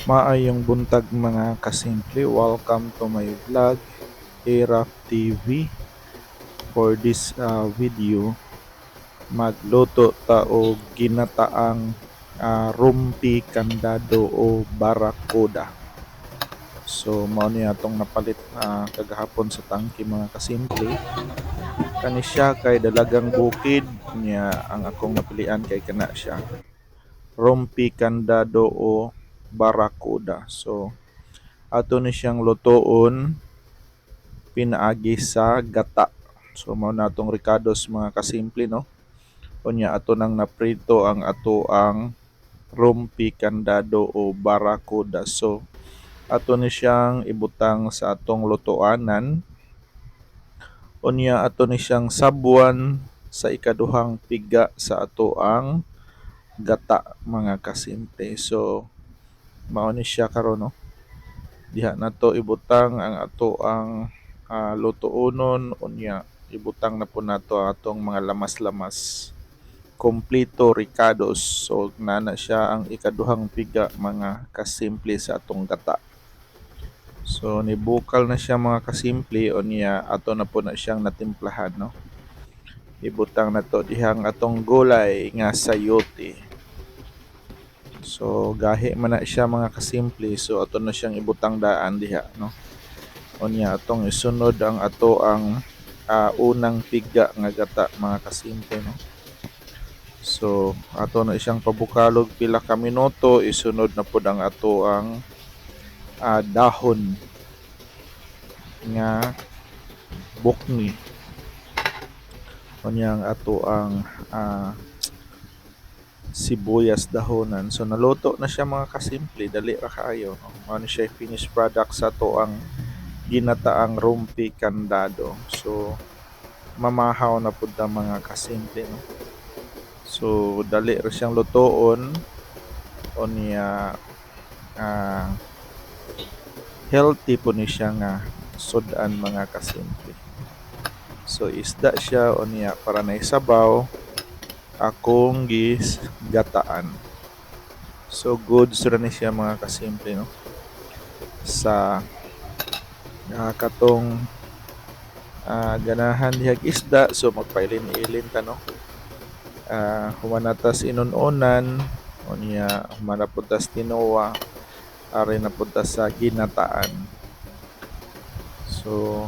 Maayong buntag mga kasimple, welcome to my vlog, Iraf TV. For this video, magluto ta og ginataang rumpi kandado o barakuda. So mao ni atong napalit kagahapon sa tangke mga kasimple. Kani siya kay dalagang bukid niya ang akong napilian kay kana siya. Rumpi kandado o barakuda. So ato ni siyang lutoon pinaagi sa gata. So mao na atong ricados mga kasimple no. Unya ato nang naprito ang ato ang rumpi kandado o barakuda. So ato ni siyang ibutang sa atong lutoanan. Unya ato ni siyang sabuan sa ikaduhang piga sa ato ang gata mga kasimple. So mao ni siya karon no. Diha nato ibutang ang ato ang lutoonon unya ibutang na po nato ang atong mga lamas-lamas kompleto ricados. So nana siya ang ikaduhang piga mga kasimple sa atong gata. So nibukal na siya mga kasimple unya ato na po na siyang natimplahan no. Ibutang nato dihang atong gulay nga sayote. So gahi man na siya mga kasimple, so ato na siyang ibutang daan diha no. Unya atong isunod ang ato ang unang piga nga gata mga kasimple no. So ato na siyang pabukalog pila ka minuto, isunod na pud ang ato ang dahon nga bukni. Unya ang ato ang sibuyas dahonan. So naluto na siya mga kasimple, dali ra kaayo no. Mao ni siya finished product sa ato ang ginataang rumpi kandado. So mamahaw na pud ta mga kasimple no. So dali ra siyang lutoon unya healthy po ni siya nga sudan mga kasimple. So isda siya unya para na isabaw akong gataan. So goods ra ni siya mga kasimple no. Sa katong ganahan dihag isda, so magpailin-ilin ta no. Humanatas inunonan unya humanaputas tinowa ari na punta sa ginataan. So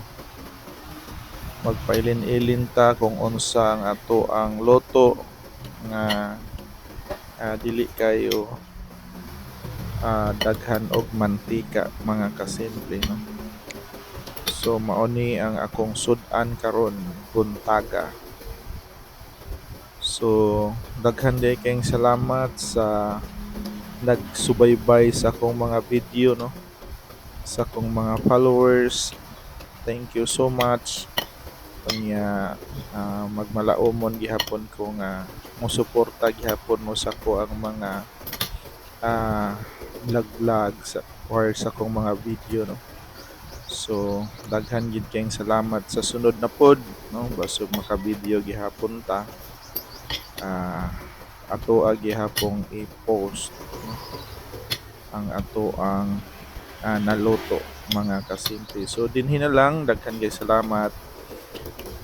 magpailin-ilin ta kung unsa ang ato ang loto nga dili kayo daghan og mantika mga kasimple no. So mao ni ang akong sudan karon buntaga. So daghan day kayong salamat sa nagsubaybay sa akong mga video no, sa akong mga followers. Thank you so much. Kanya magmalaomon gihapon ko nga mosuporta gihapon mo sa ko ang mga vlog or sa akong mga video no. So daghan gid kayong salamat sa sunod na pod no, basig maka-video gihapon ta. Ato gihapong i-post no, ang ato ang naluto mga kasimple. So dinhi na lang, daghan kay salamat.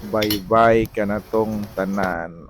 Bye bye kanatong tanan.